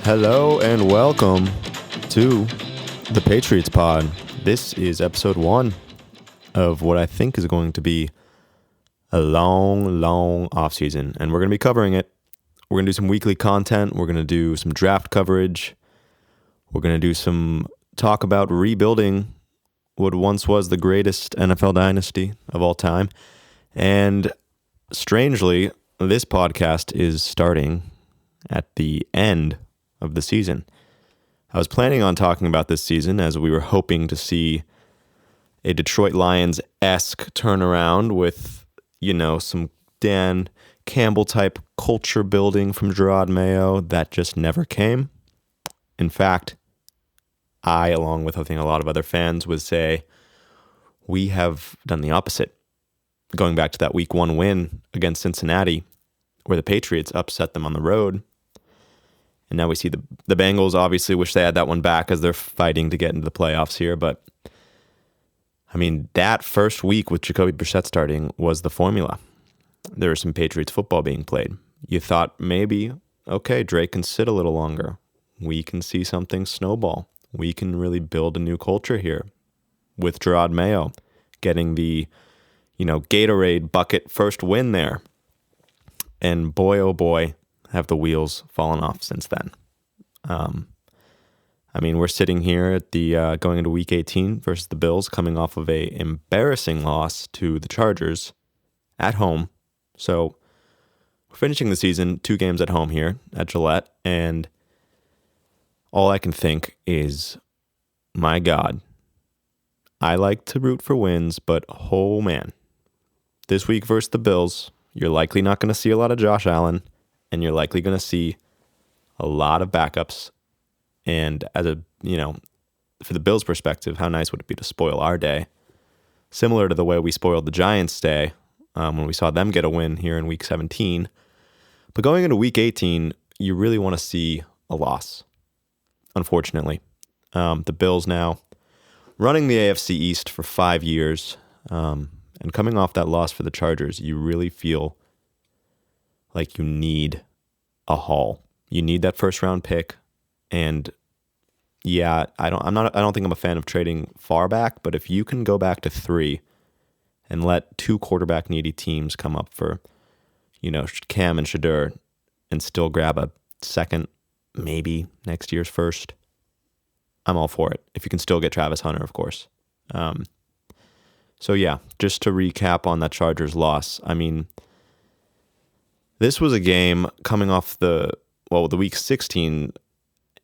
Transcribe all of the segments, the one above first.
Hello and welcome to the Patriots Pod. This is episode 1 of what I think is going to be a long offseason, and we're going to be covering it. We're going to do some weekly content. We're going to do some draft coverage. We're going to do some talk about rebuilding what once was the greatest NFL dynasty of all time. And strangely, this podcast is starting at the end of the season. I was planning on talking about this season as we were hoping to see a Detroit Lions-esque turnaround with, some Dan Campbell-type culture building from Gerard Mayo. That just never came. In fact, I, along with I think a lot of other fans, would say we have done the opposite. Going back to that Week 1 win against Cincinnati, where the Patriots upset them on the road. And now we see the Bengals obviously wish they had that one back as they're fighting to get into the playoffs here. But, that first week with Jacoby Brissett starting was the formula. There was some Patriots football being played. You thought maybe, okay, Drake can sit a little longer. We can see something snowball. We can really build a new culture here with Gerard Mayo getting the, Gatorade bucket first win there. And boy, oh boy, have the wheels fallen off since then. We're sitting here at the going into Week 18 versus the Bills, coming off of a embarrassing loss to the Chargers at home. So we're finishing the season 2 games at home here at Gillette, and all I can think is, my God, I like to root for wins, but oh man, this week versus the Bills, you're likely not going to see a lot of Josh Allen, and you're likely going to see a lot of backups. And as for the Bills' perspective, how nice would it be to spoil our day? Similar to the way we spoiled the Giants' day when we saw them get a win here in Week 17. But going into Week 18, you really want to see a loss, unfortunately. The Bills now running the AFC East for 5 years, and coming off that loss for the Chargers, you really feel like you need a haul. You need that first round pick. And yeah, I don't think I'm a fan of trading far back, but if you can go back to 3 and let 2 quarterback needy teams come up for, Cam and Shedeur, and still grab a second, maybe next year's first, I'm all for it. If you can still get Travis Hunter, of course. So yeah, just to recap on that Chargers loss, this was a game coming off the Week 16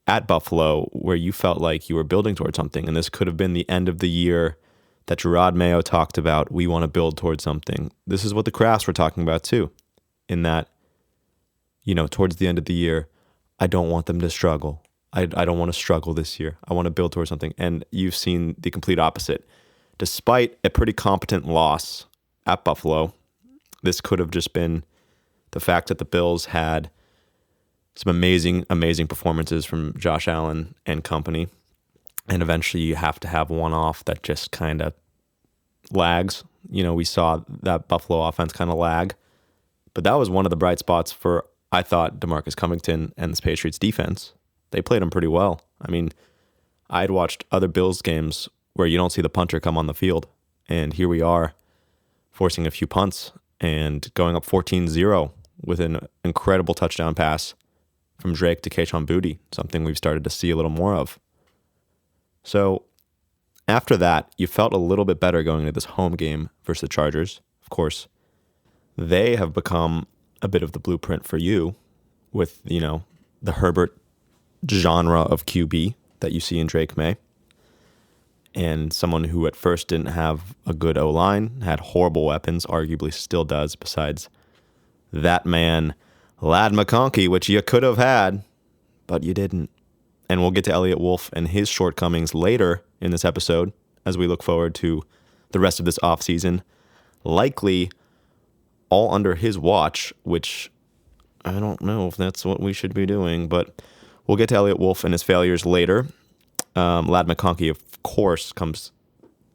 at Buffalo where you felt like you were building towards something, and this could have been the end of the year that Gerard Mayo talked about. We want to build towards something. This is what the Crafts were talking about too, in that, towards the end of the year, I don't want them to struggle. I don't want to struggle this year. I want to build towards something. And you've seen the complete opposite. Despite a pretty competent loss at Buffalo, this could have just been the fact that the Bills had some amazing performances from Josh Allen and company. And eventually you have to have one off that just kind of lags. We saw that Buffalo offense kind of lag. But that was one of the bright spots for, I thought, DeMarcus Covington and this Patriots defense. They played him pretty well. I had watched other Bills games where you don't see the punter come on the field. And here we are forcing a few punts and going up 14-0 with an incredible touchdown pass from Drake to Kayshon Boutte, something we've started to see a little more of. So after that, you felt a little bit better going into this home game versus the Chargers. Of course, they have become a bit of the blueprint for you with, the Herbert genre of QB that you see in Drake May. And someone who at first didn't have a good O-line, had horrible weapons, arguably still does, besides that man, Ladd McConkey, which you could have had, but you didn't. And we'll get to Elliott Wolf and his shortcomings later in this episode as we look forward to the rest of this offseason. Likely all under his watch, which I don't know if that's what we should be doing, but we'll get to Elliott Wolf and his failures later. Ladd McConkey, of course, comes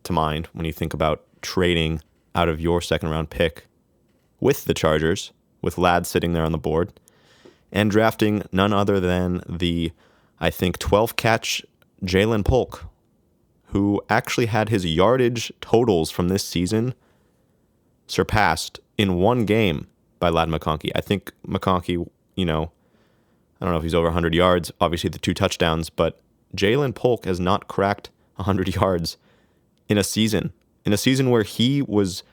to mind when you think about trading out of your second-round pick with the Chargers, with Ladd sitting there on the board. and drafting none other than the, I think, 12-catch Jalen Polk, who actually had his yardage totals from this season surpassed in one game by Ladd McConkey. I think McConkey, I don't know if he's over 100 yards, obviously the 2 touchdowns, but Jalen Polk has not cracked 100 yards in a season where he was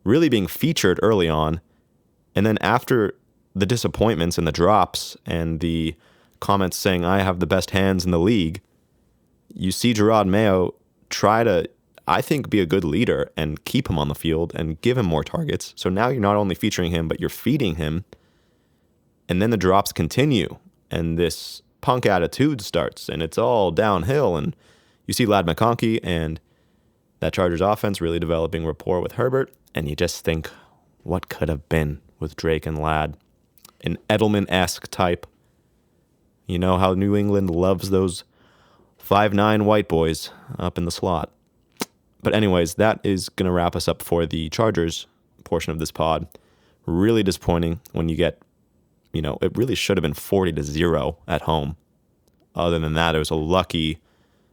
really being featured early on. And then after the disappointments and the drops and the comments saying, I have the best hands in the league, you see Jerod Mayo try to, I think, be a good leader and keep him on the field and give him more targets. So now you're not only featuring him, but you're feeding him. And then the drops continue and this punk attitude starts and it's all downhill. And you see Ladd McConkey and that Chargers offense really developing rapport with Herbert. And you just think, what could have been with Drake and Ladd? An Edelman-esque type. You know how New England loves those 5'9" white boys up in the slot. But anyways, that is going to wrap us up for the Chargers portion of this pod. Really disappointing when you get, it really should have been 40-0 at home. Other than that, it was a lucky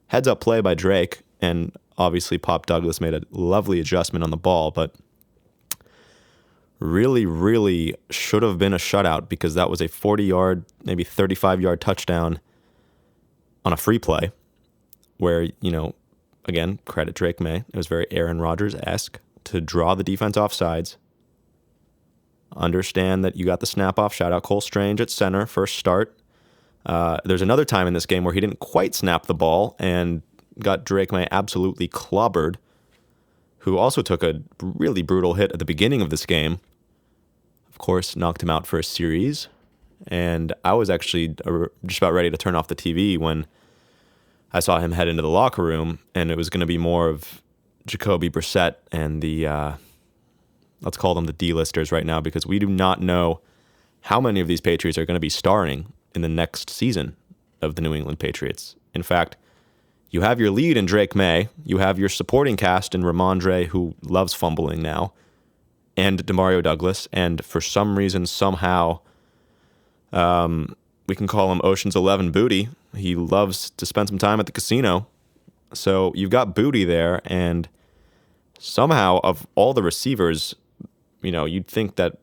heads-up play by Drake, and obviously Pop Douglas made a lovely adjustment on the ball, but really, really should have been a shutout because that was a 40-yard, maybe 35-yard touchdown on a free play where, again, credit Drake May. It was very Aaron Rodgers-esque to draw the defense off sides. Understand that you got the snap-off. Shout out Cole Strange at center, first start. There's another time in this game where he didn't quite snap the ball and got Drake May absolutely clobbered, who also took a really brutal hit at the beginning of this game. Of course, knocked him out for a series. And I was actually just about ready to turn off the TV when I saw him head into the locker room, and it was going to be more of Jacoby Brissett and the, let's call them the D-listers right now, because we do not know how many of these Patriots are going to be starring in the next season of the New England Patriots. In fact, you have your lead in Drake May, you have your supporting cast in Ramondre, who loves fumbling now, and Demario Douglas, and for some reason, somehow, we can call him Ocean's 11 Booty. He loves to spend some time at the casino. So you've got Booty there, and somehow of all the receivers, you'd think that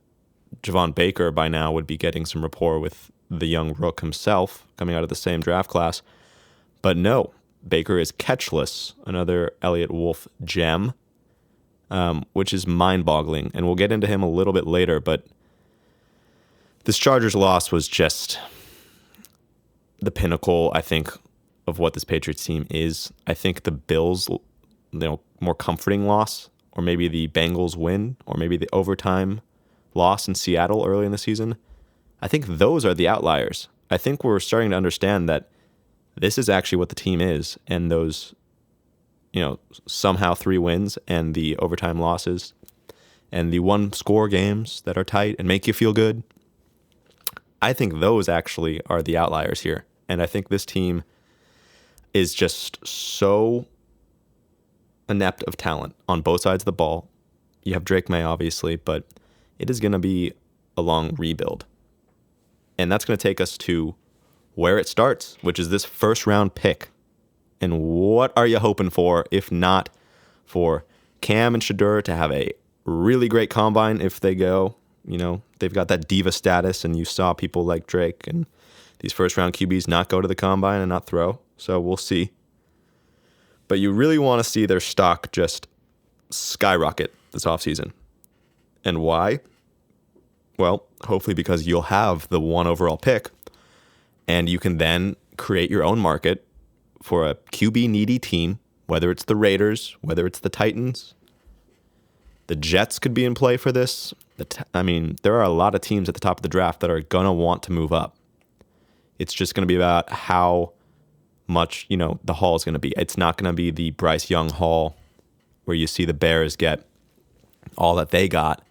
Javon Baker by now would be getting some rapport with the young rook himself coming out of the same draft class. But no, Baker is catchless, another Elliott Wolf gem, which is mind-boggling. And we'll get into him a little bit later, but this Chargers loss was just the pinnacle, I think, of what this Patriots team is. I think the Bills, more comforting loss, or maybe the Bengals win, or maybe the overtime loss in Seattle early in the season, I think those are the outliers. I think we're starting to understand that this is actually what the team is, and those, somehow 3 wins and the overtime losses and the 1-score games that are tight and make you feel good, I think those actually are the outliers here. And I think this team is just so inept of talent on both sides of the ball. You have Drake May, obviously, but it is going to be a long rebuild. And that's going to take us to where it starts, which is this first-round pick. And what are you hoping for, if not for Cam and Shedeur to have a really great combine if they go? They've got that diva status, and you saw people like Drake and these first-round QBs not go to the combine and not throw. So we'll see. But you really want to see their stock just skyrocket this offseason. And why? Well, hopefully because you'll have the 1 overall pick, and you can then create your own market for a QB-needy team, whether it's the Raiders, whether it's the Titans. The Jets could be in play for this. There are a lot of teams at the top of the draft that are going to want to move up. It's just going to be about how much, the haul is going to be. It's not going to be the Bryce Young haul where you see the Bears get all that they got,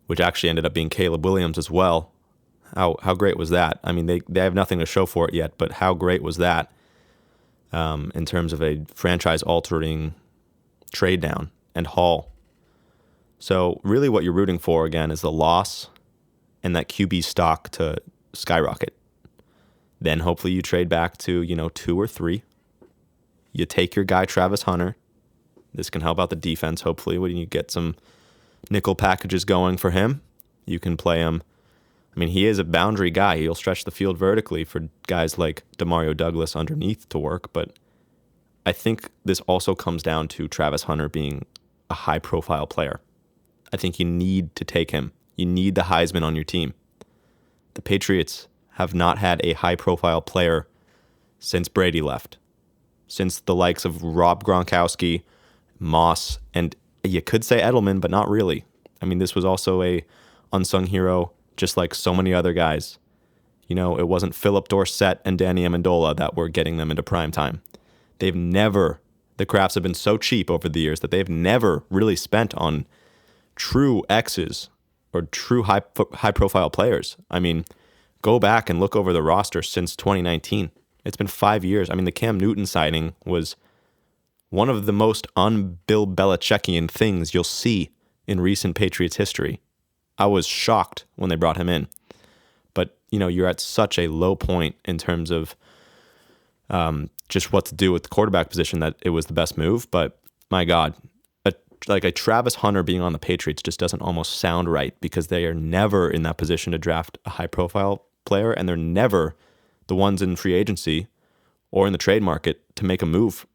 which actually ended up being Caleb Williams as well. How great was that? They have nothing to show for it yet, but how great was that in terms of a franchise-altering trade down and haul? So really what you're rooting for, again, is the loss and that QB stock to skyrocket. Then hopefully you trade back to, 2 or 3. You take your guy, Travis Hunter. This can help out the defense, hopefully, when you get some nickel packages going for him. You can play him. I mean, he is a boundary guy. He'll stretch the field vertically for guys like Demario Douglas underneath to work. But I think this also comes down to Travis Hunter being a high-profile player. I think you need to take him. You need the Heisman on your team. The Patriots have not had a high-profile player since Brady left, since the likes of Rob Gronkowski, Moss, and you could say Edelman, but not really. I mean, this was also a unsung hero, just like so many other guys. It wasn't Philip Dorsett and Danny Amendola that were getting them into prime time. The Crafts have been so cheap over the years that they've never really spent on true X's or true high-profile players. I mean, go back and look over the roster since 2019. It's been 5 years. I mean, the Cam Newton signing was one of the most un-Bill Belichickian things you'll see in recent Patriots history. I was shocked when they brought him in. But, you're at such a low point in terms of just what to do with the quarterback position that it was the best move. But, my God, a Travis Hunter being on the Patriots just doesn't almost sound right because they are never in that position to draft a high-profile player, and they're never the ones in free agency or in the trade market to make a move.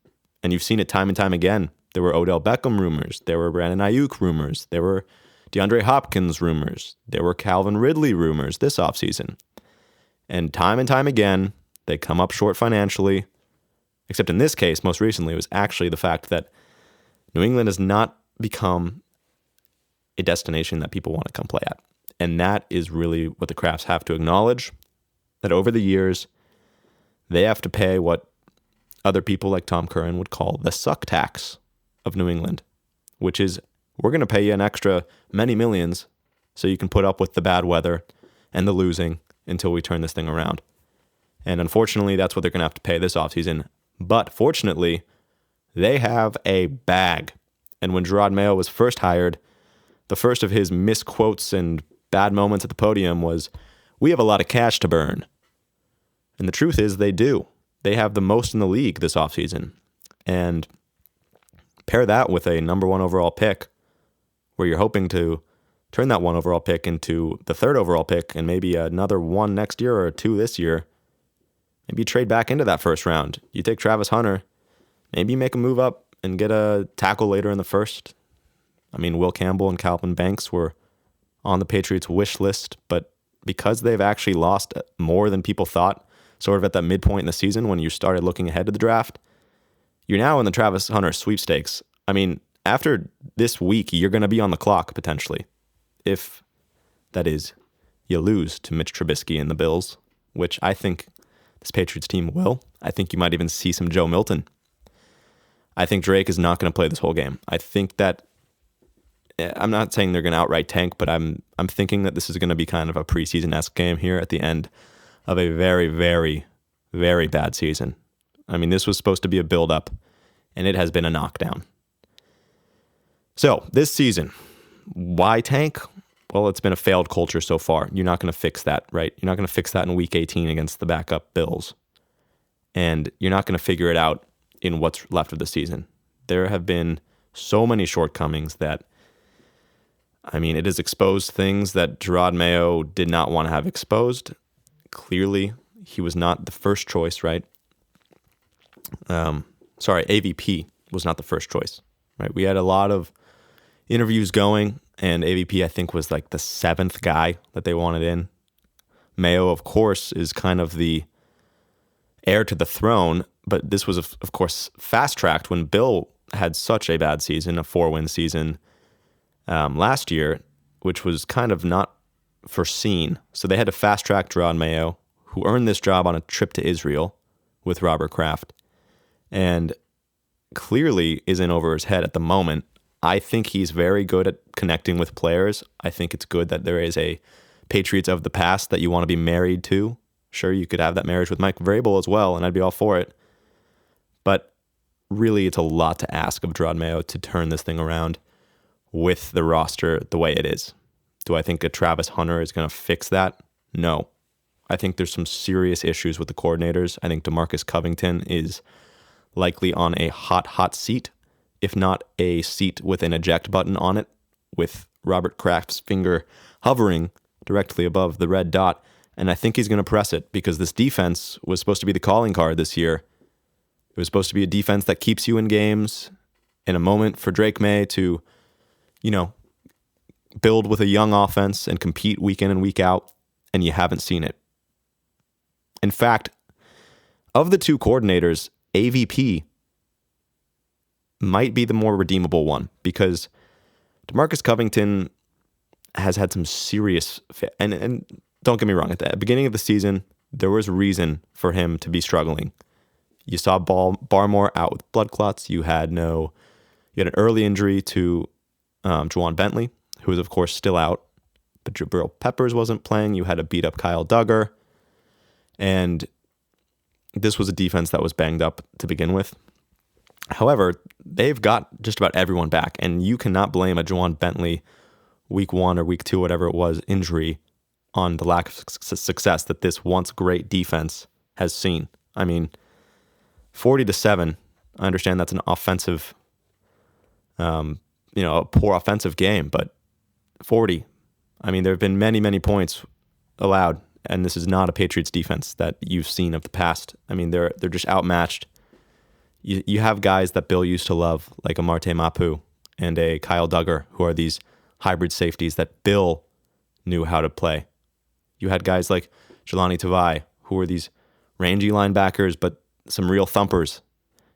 And you've seen it time and time again. There were Odell Beckham rumors. There were Brandon Ayuk rumors. There were DeAndre Hopkins rumors. There were Calvin Ridley rumors this offseason. And time again, they come up short financially. Except in this case, most recently, it was actually the fact that New England has not become a destination that people want to come play at. And that is really what the Crafts have to acknowledge, that over the years, they have to pay what other people like Tom Curran would call the suck tax of New England, which is, we're going to pay you an extra many millions so you can put up with the bad weather and the losing until we turn this thing around. And unfortunately, that's what they're going to have to pay this offseason. But fortunately, they have a bag. And when Gerard Mayo was first hired, the first of his misquotes and bad moments at the podium was, "We have a lot of cash to burn." And the truth is they do. They have the most in the league this offseason. And pair that with a number 1 overall pick, where you're hoping to turn that 1 overall pick into the 3rd overall pick and maybe another 1 next year or 2 this year. Maybe you trade back into that first round. You take Travis Hunter. Maybe you make a move up and get a tackle later in the first. I mean, Will Campbell and Calvin Banks were on the Patriots' wish list, but because they've actually lost more than people thought, sort of at that midpoint in the season when you started looking ahead to the draft, you're now in the Travis Hunter sweepstakes. I mean, after this week, you're going to be on the clock potentially. If, that is, you lose to Mitch Trubisky and the Bills, which I think this Patriots team will. I think you might even see some Joe Milton. I think Drake is not going to play this whole game. I think that, I'm not saying they're going to outright tank, but I'm thinking that this is going to be kind of a preseason-esque game here at the end of a very, very, very bad season. I mean, this was supposed to be a build-up, and it has been a knockdown. So, this season, why tank? Well, it's been a failed culture so far. You're not going to fix that, right? You're not going to fix that in Week 18 against the backup Bills. And you're not going to figure it out in what's left of the season. There have been so many shortcomings that, I mean, it has exposed things that Gerard Mayo did not want to have exposed. Clearly, he was not the first choice, right? AVP was not the first choice, right? We had a lot of interviews going, and AVP, I think, was like the 7th guy that they wanted in. Mayo, of course, is kind of the heir to the throne, but this was, of course, fast-tracked when Bill had such a bad season, a 4-win season last year, which was kind of not foreseen. So they had to fast-track Gerard Mayo, who earned this job on a trip to Israel with Robert Kraft, and clearly is in over his head at the moment. I think he's very good at connecting with players. I think it's good that there is a Patriots of the past that you want to be married to. Sure, you could have that marriage with Mike Vrabel as well, and I'd be all for it. But really, it's a lot to ask of Gerard Mayo to turn this thing around with the roster the way it is. Do I think a Travis Hunter is going to fix that? No. I think there's some serious issues with the coordinators. I think DeMarcus Covington is likely on a hot seat, if not a seat with an eject button on it, with Robert Kraft's finger hovering directly above the red dot. And I think he's going to press it because this defense was supposed to be the calling card this year. It was supposed to be a defense that keeps you in games, in a moment for Drake May to, build with a young offense and compete week in and week out, and you haven't seen it. In fact, of the two coordinators, AVP might be the more redeemable one because DeMarcus Covington has had some serious, and don't get me wrong, at the beginning of the season, there was reason for him to be struggling. You saw Barmore out with blood clots. You had an early injury to Juwan Bentley, who is of course still out, but Jabril Peppers wasn't playing. You had a beat up Kyle Duggar, and this was a defense that was banged up to begin with. However, they've got just about everyone back, and you cannot blame a Juwan Bentley week 1 or week 2, whatever it was, injury on the lack of success that this once great defense has seen. I mean, 40-7, I understand that's an offensive, a poor offensive game, but 40, I mean, there have been many, many points allowed, and this is not a Patriots defense that you've seen of the past. I mean, they're just outmatched. You have guys that Bill used to love, like a Marte Mapu and a Kyle Duggar, who are these hybrid safeties that Bill knew how to play. You had guys like Jelani Tavai, who were these rangy linebackers, but some real thumpers,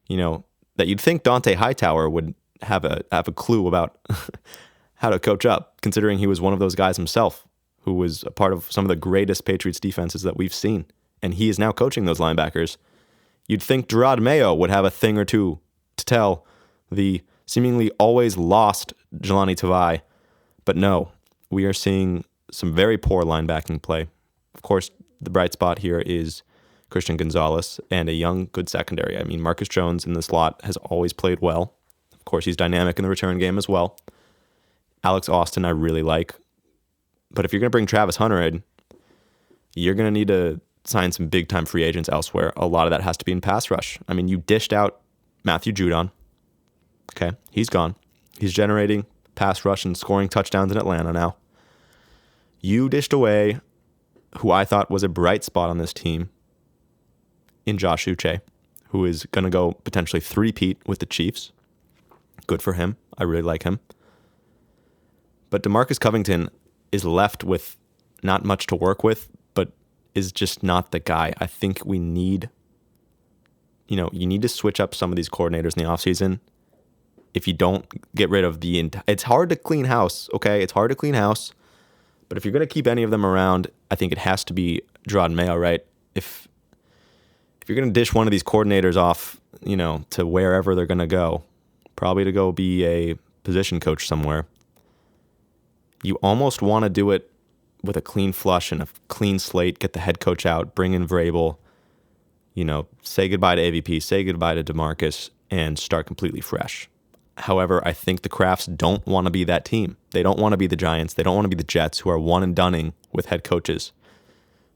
that you'd think Dante Hightower would have a clue about how to coach up, considering he was one of those guys himself, who was a part of some of the greatest Patriots defenses that we've seen. And he is now coaching those linebackers. You'd think Gerard Mayo would have a thing or two to tell the seemingly always lost Jelani Tavai, but no, we are seeing some very poor linebacking play. Of course, the bright spot here is Christian Gonzalez and a young, good secondary. I mean, Marcus Jones in the slot has always played well. Of course, he's dynamic in the return game as well. Alex Austin, I really like. But if you're going to bring Travis Hunter in, you're going to need to sign some big-time free agents elsewhere. A lot of that has to be in pass rush. I mean, you dished out Matthew Judon. Okay, he's gone. He's generating pass rush and scoring touchdowns in Atlanta now. You dished away who I thought was a bright spot on this team in Josh Uche, who is going to go potentially three-peat with the Chiefs. Good for him. I really like him. But DeMarcus Covington is left with not much to work with, but is just not the guy. I think we need, you need to switch up some of these coordinators in the offseason. If you don't get rid of it's hard to clean house, okay? It's hard to clean house. But if you're going to keep any of them around, I think it has to be Gerard Mayo, right? If you're going to dish one of these coordinators off, to wherever they're going to go, probably to go be a position coach somewhere, you almost want to do it with a clean flush and a clean slate, get the head coach out, bring in Vrabel, say goodbye to AVP, say goodbye to DeMarcus, and start completely fresh. However, I think the Crafts don't want to be that team. They don't want to be the Giants. They don't want to be the Jets, who are one and doneing with head coaches.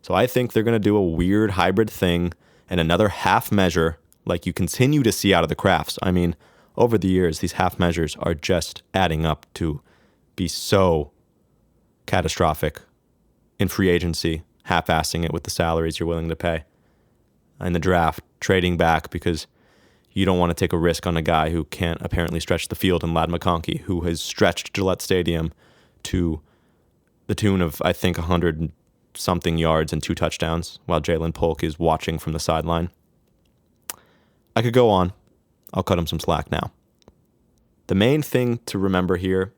So I think they're going to do a weird hybrid thing and another half measure like you continue to see out of the Crafts. I mean, over the years, these half measures are just adding up to be so catastrophic in free agency, half-assing it with the salaries you're willing to pay. In the draft, trading back because you don't want to take a risk on a guy who can't apparently stretch the field in Ladd McConkey, who has stretched Gillette Stadium to the tune of, I think, 100-something yards and 2 touchdowns, while Jalen Polk is watching from the sideline. I could go on. I'll cut him some slack now. The main thing to remember here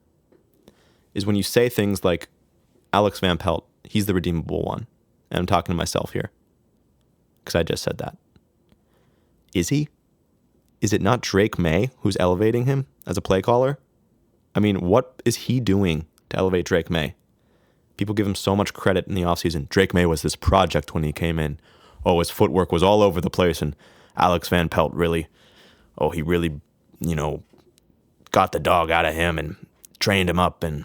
is when you say things like Alex Van Pelt, he's the redeemable one. And I'm talking to myself here because I just said that. Is he? Is it not Drake May who's elevating him as a play caller? I mean, what is he doing to elevate Drake May? People give him so much credit in the offseason. Drake May was this project when he came in. Oh, his footwork was all over the place, and Alex Van Pelt he really, got the dog out of him and trained him up and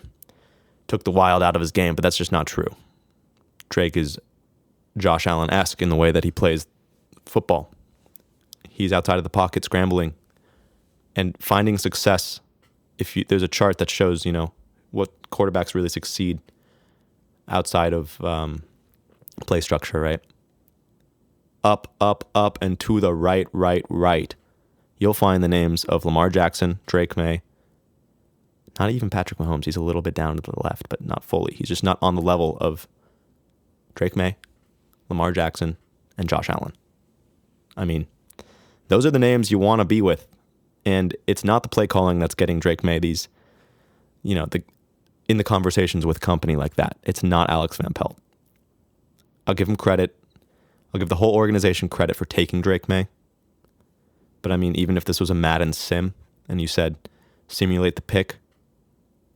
took the wild out of his game, but that's just not true. Drake is Josh Allen-esque in the way that he plays football. He's outside of the pocket scrambling and finding success. There's a chart that shows, what quarterbacks really succeed outside of play structure, right? Up, up, up, and to the right, right, right. You'll find the names of Lamar Jackson, Drake May, not even Patrick Mahomes. He's a little bit down to the left, but not fully. He's just not on the level of Drake May, Lamar Jackson, and Josh Allen. I mean, those are the names you want to be with. And it's not the play calling that's getting Drake May these, in the conversations with company like that. It's not Alex Van Pelt. I'll give him credit. I'll give the whole organization credit for taking Drake May. But I mean, even if this was a Madden sim and you said simulate the pick,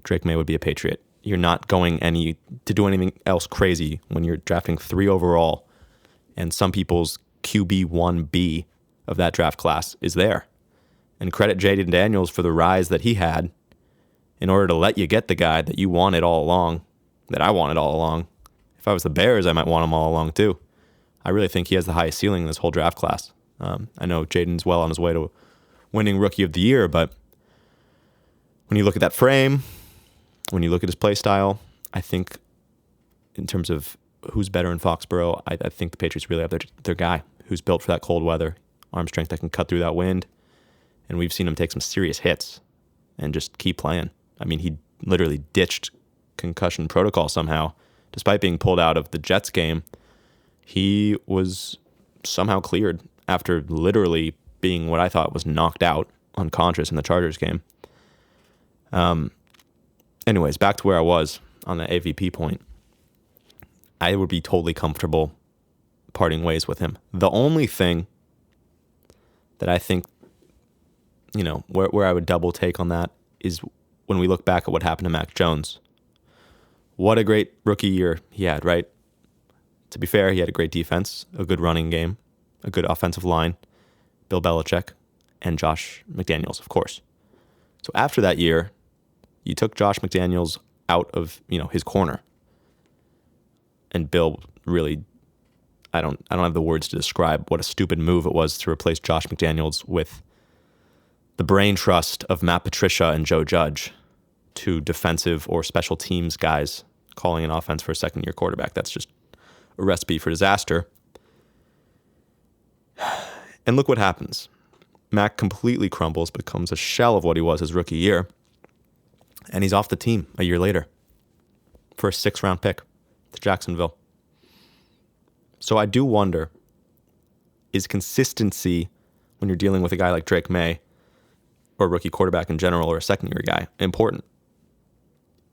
Drake May would be a Patriot. You're not going to do anything else crazy when you're drafting 3 overall and some people's QB1B of that draft class is there. And credit Jaden Daniels for the rise that he had in order to let you get the guy that you wanted all along, that I wanted all along. If I was the Bears, I might want him all along too. I really think he has the highest ceiling in this whole draft class. I know Jaden's well on his way to winning Rookie of the Year, but when you look at that frame, when you look at his play style, I think in terms of who's better in Foxborough, I think the Patriots really have their guy who's built for that cold weather, arm strength that can cut through that wind. And we've seen him take some serious hits and just keep playing. I mean, he literally ditched concussion protocol somehow. Despite being pulled out of the Jets game, he was somehow cleared after literally being what I thought was knocked out, unconscious in the Chargers game. Anyways, back to where I was on the AVP point. I would be totally comfortable parting ways with him. The only thing that I think, where I would double take on that is when we look back at what happened to Mac Jones. What a great rookie year he had, right? To be fair, he had a great defense, a good running game, a good offensive line, Bill Belichick, and Josh McDaniels, of course. So after that year, you took Josh McDaniels out of, his corner. And Bill really, I don't have the words to describe what a stupid move it was to replace Josh McDaniels with the brain trust of Matt Patricia and Joe Judge, two defensive or special teams guys calling an offense for a second-year quarterback. That's just a recipe for disaster. And look what happens. Mac completely crumbles, becomes a shell of what he was his rookie year, and he's off the team a year later for a 6th-round pick to Jacksonville. So I do wonder, is consistency when you're dealing with a guy like Drake May or a rookie quarterback in general or a second-year guy important?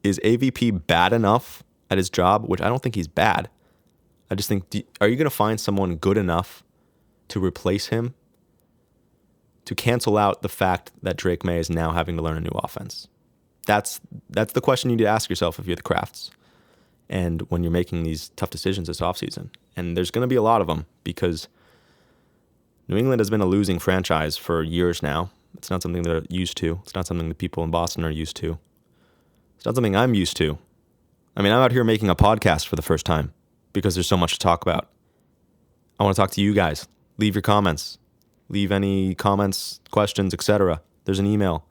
Is AVP bad enough at his job, which I don't think he's bad. I just think, are you going to find someone good enough to replace him to cancel out the fact that Drake May is now having to learn a new offense? That's the question you need to ask yourself if you're the Crafts and when you're making these tough decisions this offseason. And there's going to be a lot of them because New England has been a losing franchise for years now. It's not something they're used to. It's not something the people in Boston are used to. It's not something I'm used to. I mean, I'm out here making a podcast for the first time because there's so much to talk about. I want to talk to you guys. Leave your comments. Leave any comments, questions, etc. There's an email.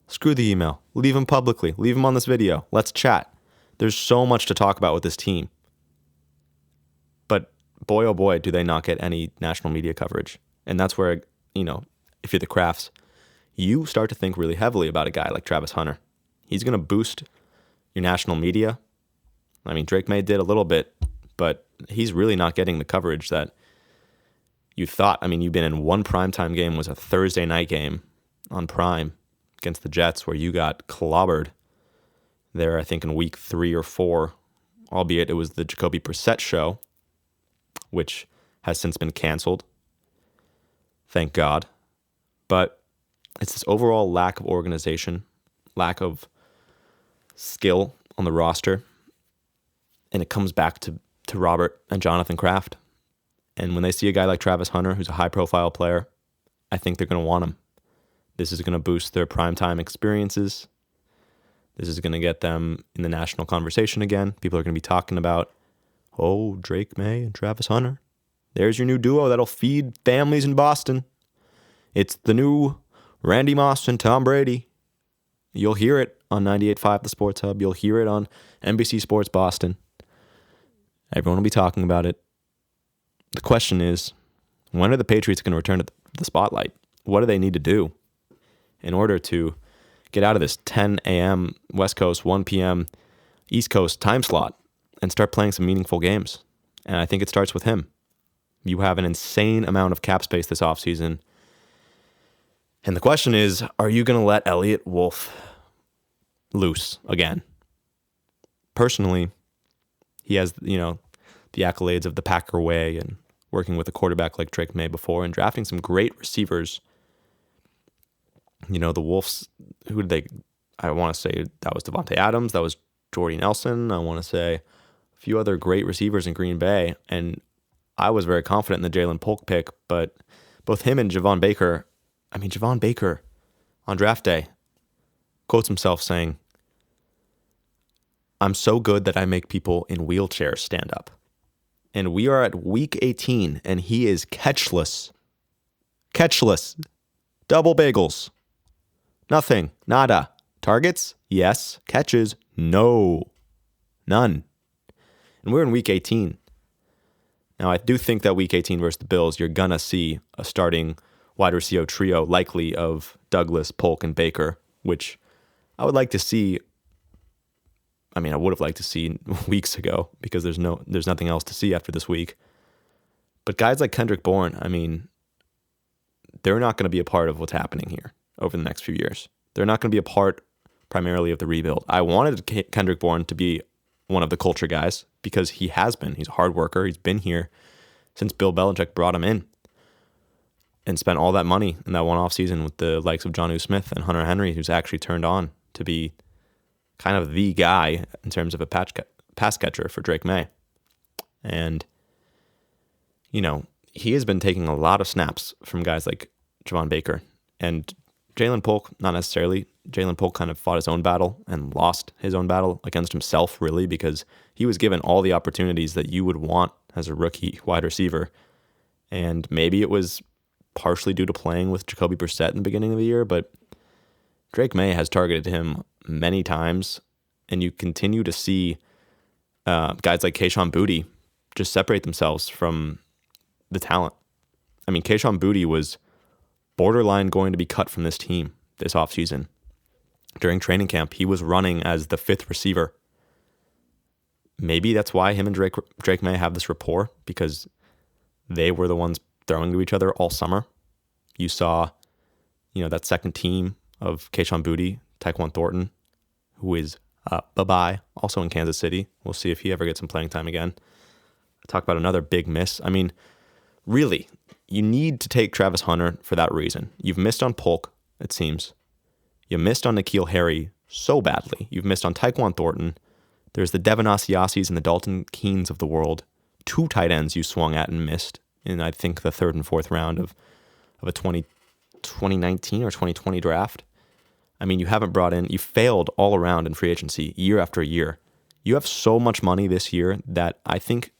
Screw the email. Leave them publicly. Leave them on this video. Let's chat. There's so much to talk about with this team. But boy, oh boy, do they not get any national media coverage. And that's where, if you're the Crafts, you start to think really heavily about a guy like Travis Hunter. He's going to boost your national media. I mean, Drake May did a little bit, but he's really not getting the coverage that you thought. I mean, you've been in one primetime game, was a Thursday night game on Prime against the Jets where you got clobbered there, I think in week 3 or 4, albeit it was the Jacoby Brissett show, which has since been canceled. Thank God. But it's this overall lack of organization, lack of skill on the roster, and it comes back to Robert and Jonathan Kraft. And when they see a guy like Travis Hunter, who's a high-profile player, I think they're going to want him. This is going to boost their primetime experiences. This is going to get them in the national conversation again. People are going to be talking about Oh, Drake May and Travis Hunter. There's your new duo that'll feed families in Boston. It's the new Randy Moss and Tom Brady. You'll hear it on 98.5 The Sports Hub. You'll hear it on NBC Sports Boston. Everyone will be talking about it. The question is, when are the Patriots going to return to the spotlight? What do they need to do in order to get out of this 10 a.m. West Coast, 1 p.m. East Coast time slot and start playing some meaningful games? And I think it starts with him. You have an insane amount of cap space this offseason. And the question is, are you going to let Elliott Wolf loose again? Personally, he has, the accolades of the Packer way and working with a quarterback like Drake May before and drafting some great receivers. The Wolves, who did they, I want to say that was Devontae Adams, that was Jordy Nelson. I want to say a few other great receivers in Green Bay. And I was very confident in the Jalen Polk pick, but both him and Javon Baker on draft day quotes himself saying, "I'm so good that I make people in wheelchairs stand up." And we are at week 18, and he is catchless. Catchless. Double bagels. Nothing. Nada. Targets? Yes. Catches? No. None. And we're in week 18. Now, I do think that week 18 versus the Bills, you're going to see a starting wide receiver trio, likely of Douglas, Polk, and Baker, which I would like to see. I would have liked to see weeks ago because there's nothing else to see after this week. But guys like Kendrick Bourne, they're not going to be a part of what's happening here over the next few years. They're not going to be a part primarily of the rebuild. I wanted Kendrick Bourne to be one of the culture guys because he has been. He's a hard worker. He's been here since Bill Belichick brought him in and spent all that money in that one offseason with the likes of Jonnu Smith and Hunter Henry, who's actually turned on to be kind of the guy in terms of a pass catcher for Drake May. And, he has been taking a lot of snaps from guys like Javon Baker. And Jalen Polk, not necessarily. Jalen Polk kind of fought his own battle and lost his own battle against himself, really, because he was given all the opportunities that you would want as a rookie wide receiver. And maybe it was partially due to playing with Jacoby Brissett in the beginning of the year, but Drake May has targeted him many times, and you continue to see guys like Kayshon Boutte just separate themselves from the talent. Kayshon Boutte was borderline going to be cut from this team this offseason. During training camp, he was running as the fifth receiver. Maybe that's why him and Drake May have this rapport, because they were the ones throwing to each other all summer. You saw, that second team of Kayshon Boutte, Tyquan Thornton, who is bye-bye, also in Kansas City. We'll see if he ever gets some playing time again. Talk about another big miss. Really, you need to take Travis Hunter for that reason. You've missed on Polk, it seems. You missed on N'Keal Harry so badly. You've missed on Tyquan Thornton. There's the Devin Asiasis and the Dalton Keens of the world. 2 tight ends you swung at and missed in, I think, the 3rd and 4th round of a 2019 or 2020 draft. You haven't brought in, you failed all around in free agency year after year. You have so much money this year that I think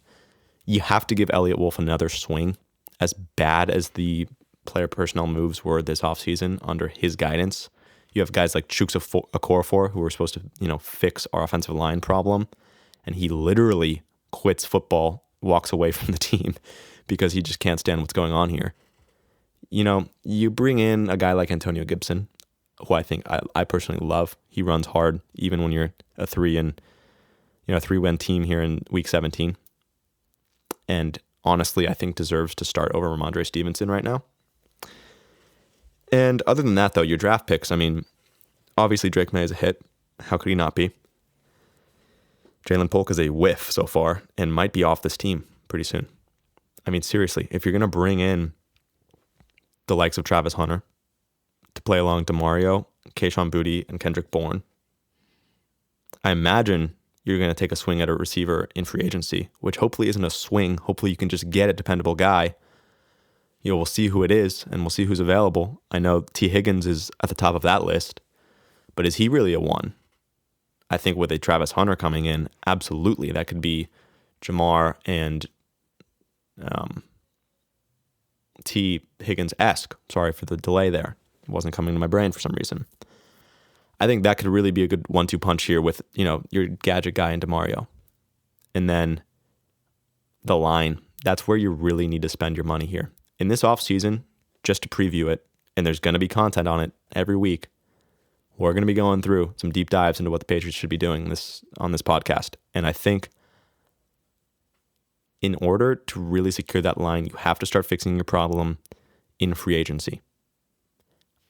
you have to give Elliott Wolf another swing. As bad as the player personnel moves were this offseason under his guidance, you have guys like Chuks Okorafor who were supposed to, fix our offensive line problem, and he literally quits football, walks away from the team because he just can't stand what's going on here. You bring in a guy like Antonio Gibson, who I think I personally love. He runs hard, even when you're a 3-win team here in week 17. And honestly, I think deserves to start over Ramondre Stevenson right now. And other than that, though, your draft picks, obviously Drake May is a hit. How could he not be? Jalen Polk is a whiff so far and might be off this team pretty soon. Seriously, if you're going to bring in the likes of Travis Hunter to play along DeMario, Kayshon Boutte, and Kendrick Bourne, I imagine you're going to take a swing at a receiver in free agency, which hopefully isn't a swing. Hopefully you can just get a dependable guy. We'll see who it is, and we'll see who's available. I know T. Higgins is at the top of that list, but is he really a one? I think with a Travis Hunter coming in, absolutely, that could be Jamar and T. Higgins-esque. Sorry for the delay there. It wasn't coming to my brain for some reason. I think that could really be a good 1-2 punch here with, your gadget guy in DeMario. And then the line. That's where you really need to spend your money here. In this offseason, just to preview it, and there's going to be content on it every week, we're going to be going through some deep dives into what the Patriots should be doing on this podcast. And I think in order to really secure that line, you have to start fixing your problem in free agency.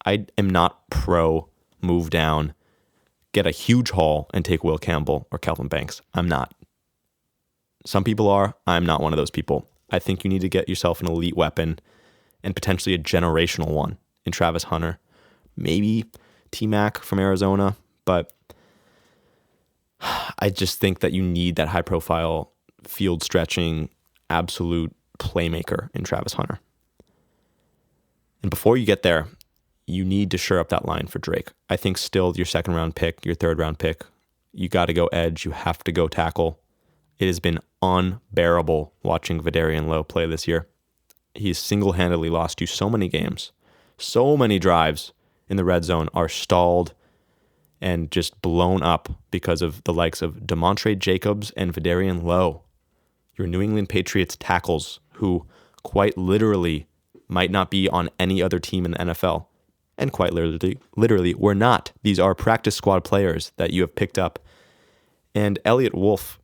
I am not pro move down, get a huge haul, and take Will Campbell or Calvin Banks. I'm not. Some people are. I'm not one of those people. I think you need to get yourself an elite weapon and potentially a generational one in Travis Hunter. Maybe T-Mac from Arizona, but I just think that you need that high-profile, field-stretching, absolute playmaker in Travis Hunter. And before you get there, you need to shore up that line for Drake. I think still your second-round pick, your third-round pick, you got to go edge. You have to go tackle. It has been unbearable watching Vidarian Lowe play this year. He's single-handedly lost you so many games. So many drives in the red zone are stalled and just blown up because of the likes of Demontre Jacobs and Vidarian Lowe, your New England Patriots tackles, who quite literally might not be on any other team in the NFL. And quite literally, we're not. These are practice squad players that you have picked up. And Elliott Wolf,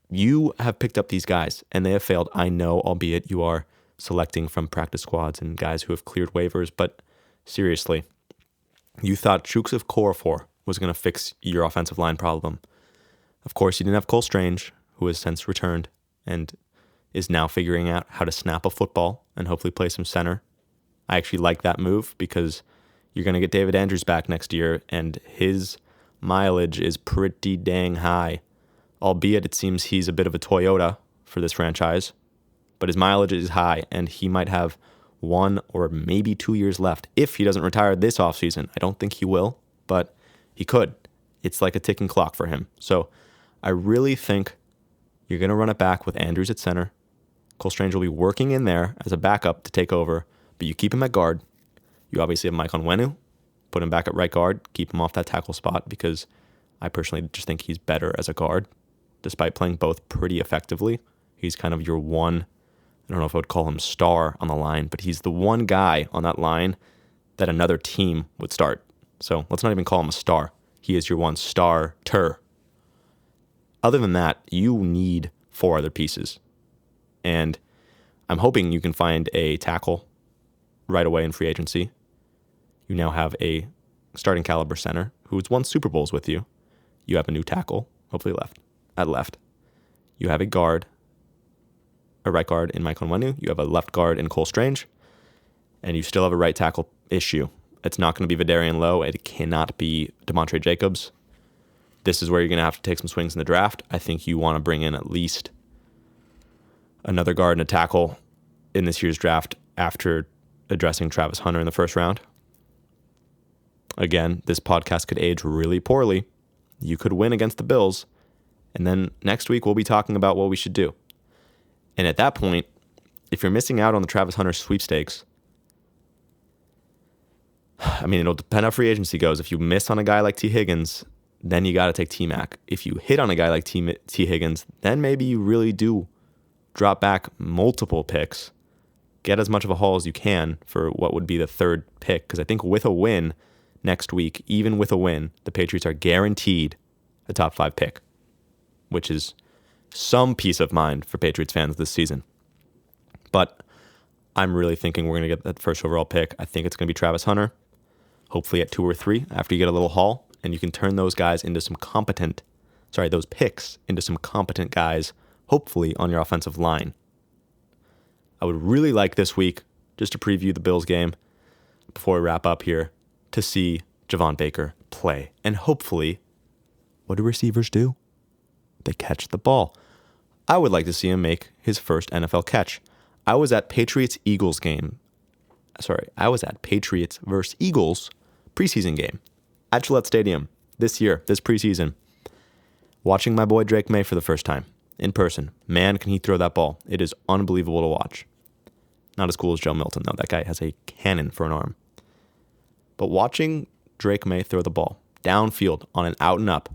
you have picked up these guys, and they have failed. I know, albeit you are selecting from practice squads and guys who have cleared waivers, but seriously, you thought Chooks of Korafor was going to fix your offensive line problem. Of course, you didn't have Cole Strange, who has since returned and is now figuring out how to snap a football and hopefully play some center. I actually like that move because you're going to get David Andrews back next year, and his mileage is pretty dang high, albeit it seems he's a bit of a Toyota for this franchise, but his mileage is high, and he might have 1 or maybe 2 years left if he doesn't retire this offseason. I don't think he will, but he could. It's like a ticking clock for him. So I really think you're going to run it back with Andrews at center. Cole Strange will be working in there as a backup to take over, but you keep him at guard. You obviously have Mike Onwenu. Put him back at right guard. Keep him off that tackle spot because I personally just think he's better as a guard, despite playing both pretty effectively. He's kind of your one, I don't know if I would call him star on the line, but he's the one guy on that line that another team would start. So let's not even call him a star. He is your one starter. Other than that, you need 4 other pieces. And I'm hoping you can find a tackle right away in free agency. You now have a starting caliber center who's won Super Bowls with you. You have a new tackle, hopefully at left. You have a right guard in Mike Onwenu. You have a left guard in Cole Strange. And you still have a right tackle issue. It's not going to be Vidarian Lowe. It cannot be Demontre Jacobs. This is where you're going to have to take some swings in the draft. I think you want to bring in at least another guard and a tackle in this year's draft after addressing Travis Hunter in the first round. Again, this podcast could age really poorly. You could win against the Bills, and then next week we'll be talking about what we should do. And at that point, if you're missing out on the Travis Hunter sweepstakes, I mean, it'll depend how free agency goes. If you miss on a guy like T. Higgins, then you got to take T-Mac. If you hit on a guy like T. Higgins, then maybe you really do drop back multiple picks, get as much of a haul as you can for what would be the third pick. Because I think with a win next week, even with a win, the Patriots are guaranteed a top 5 pick, which is some peace of mind for Patriots fans this season. But I'm really thinking we're going to get that first overall pick. I think it's going to be Travis Hunter, hopefully at 2 or 3 after you get a little haul, and you can turn those guys into those picks into some competent guys, hopefully on your offensive line. I would really like this week, just to preview the Bills game before we wrap up here, to see Javon Baker play. And hopefully, what do receivers do? They catch the ball. I would like to see him make his first NFL catch. I was at Patriots versus Eagles preseason game at Gillette Stadium this year, this preseason, watching my boy Drake May for the first time. in person. Man, can he throw that ball. It is unbelievable to watch. Not as cool as Joe Milton, though. That guy has a cannon for an arm. But watching Drake May throw the ball downfield on an out and up,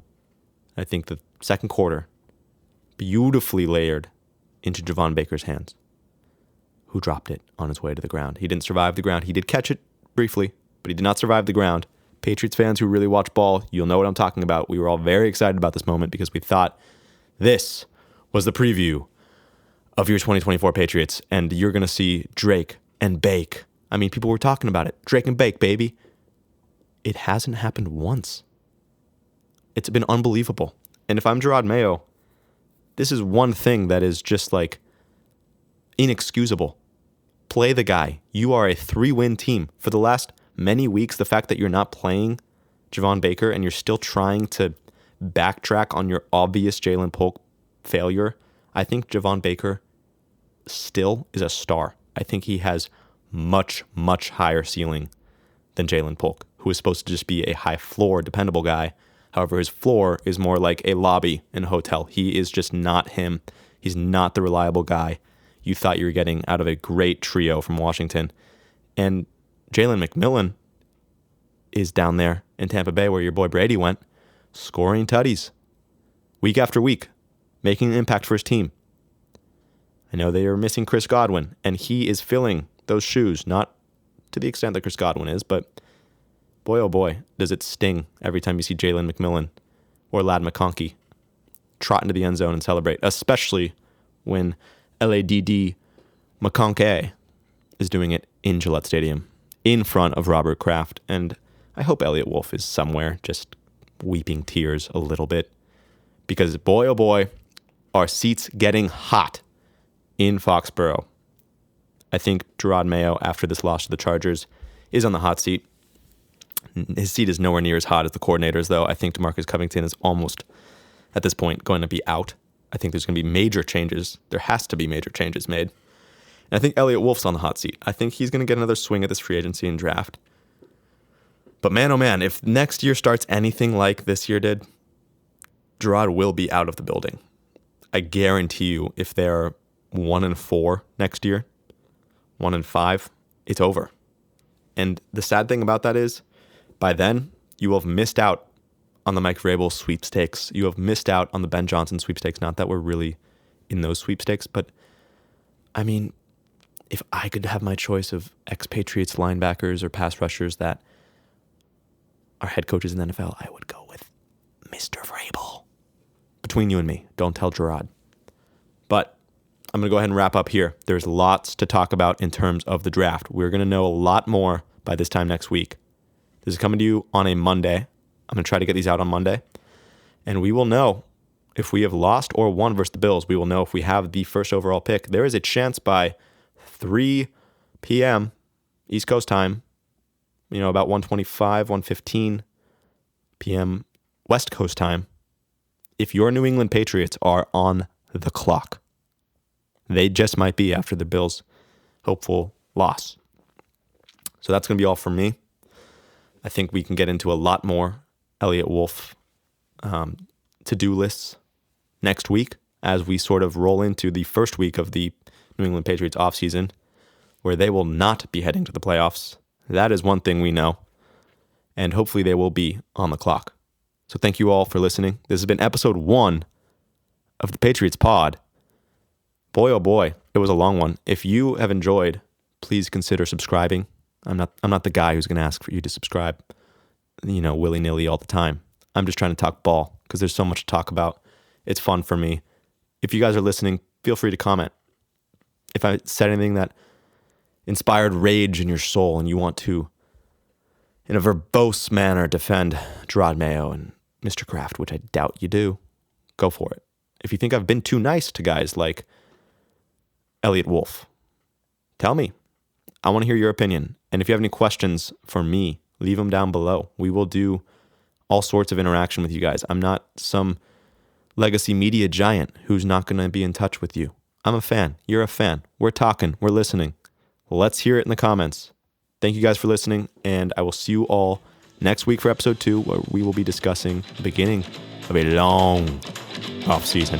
I think the second quarter, beautifully layered into Javon Baker's hands, who dropped it on his way to the ground. He didn't survive the ground. He did catch it briefly, but he did not survive the ground. Patriots fans who really watch ball, you'll know what I'm talking about. We were all very excited about this moment because we thought this was the preview of your 2024 Patriots, and you're going to see Drake and Bake. I mean, people were talking about it. Drake and Bake, baby. It hasn't happened once. It's been unbelievable. And if I'm Gerard Mayo, this is one thing that is just like inexcusable. Play the guy. You are a 3-win team. For the last many weeks, the fact that you're not playing Javon Baker and you're still trying to backtrack on your obvious Jalen Polk failure, I think Javon Baker still is a star. I think he has much, much higher ceiling than Jalen Polk, who is supposed to just be a high floor, dependable guy. However, his floor is more like a lobby in a hotel. He is just not him. He's not the reliable guy you thought you were getting out of a great trio from Washington. And Jalen McMillan is down there in Tampa Bay where your boy Brady went, scoring tutties week after week, making an impact for his team. I know they are missing Chris Godwin, and he is filling those shoes, not to the extent that Chris Godwin is, but boy, oh boy, does it sting every time you see Jalen McMillan or Ladd McConkey trot into the end zone and celebrate, especially when LADD McConkey is doing it in Gillette Stadium in front of Robert Kraft. And I hope Elliott Wolf is somewhere just weeping tears a little bit because boy, oh boy, are seats getting hot in Foxborough. I think Gerard Mayo, after this loss to the Chargers, is on the hot seat. His seat is nowhere near as hot as the coordinators, though. I think DeMarcus Covington is almost, at this point, going to be out. I think there's going to be major changes. There has to be major changes made. And I think Elliott Wolf's on the hot seat. I think he's going to get another swing at this free agency and draft. But man, oh man, if next year starts anything like this year did, Gerard will be out of the building. I guarantee you, if they're 1-4 next year, 1-5, it's over. And the sad thing about that is, by then, you will have missed out on the Mike Vrabel sweepstakes. You have missed out on the Ben Johnson sweepstakes. Not that we're really in those sweepstakes, but I mean, if I could have my choice of ex-Patriots linebackers or pass rushers that are head coaches in the NFL, I would go with Mr. Vrabel. Between you and me, don't tell Gerard. But I'm going to go ahead and wrap up here. There's lots to talk about in terms of the draft. We're going to know a lot more by this time next week. This is coming to you on a Monday. I'm going to try to get these out on Monday. And we will know if we have lost or won versus the Bills. We will know if we have the first overall pick. There is a chance by 3 p.m. East Coast time, about 1:25, 1:15 p.m. West Coast time, if your New England Patriots are on the clock. They just might be after the Bills' hopeful loss. So that's going to be all from me. I think we can get into a lot more Elliott Wolf to-do lists next week as we sort of roll into the first week of the New England Patriots offseason, where they will not be heading to the playoffs. That is one thing we know. And hopefully they will be on the clock. So thank you all for listening. This has been episode 1 of the Patriots Pod. Boy, oh boy, it was a long one. If you have enjoyed, please consider subscribing. I'm not the guy who's going to ask for you to subscribe, willy-nilly all the time. I'm just trying to talk ball because there's so much to talk about. It's fun for me. If you guys are listening, feel free to comment. If I said anything that inspired rage in your soul and you want to, in a verbose manner, defend Gerard Mayo and Mr. Kraft, which I doubt you do, go for it. If you think I've been too nice to guys like Elliott Wolf, tell me. I want to hear your opinion. And if you have any questions for me, leave them down below. We will do all sorts of interaction with you guys. I'm not some legacy media giant who's not going to be in touch with you. I'm a fan. You're a fan. We're talking. We're listening. Let's hear it in the comments. Thank you guys for listening, and I will see you all next week for episode 2, where we will be discussing the beginning of a long off season.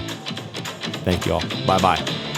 Thank you all. Bye-bye.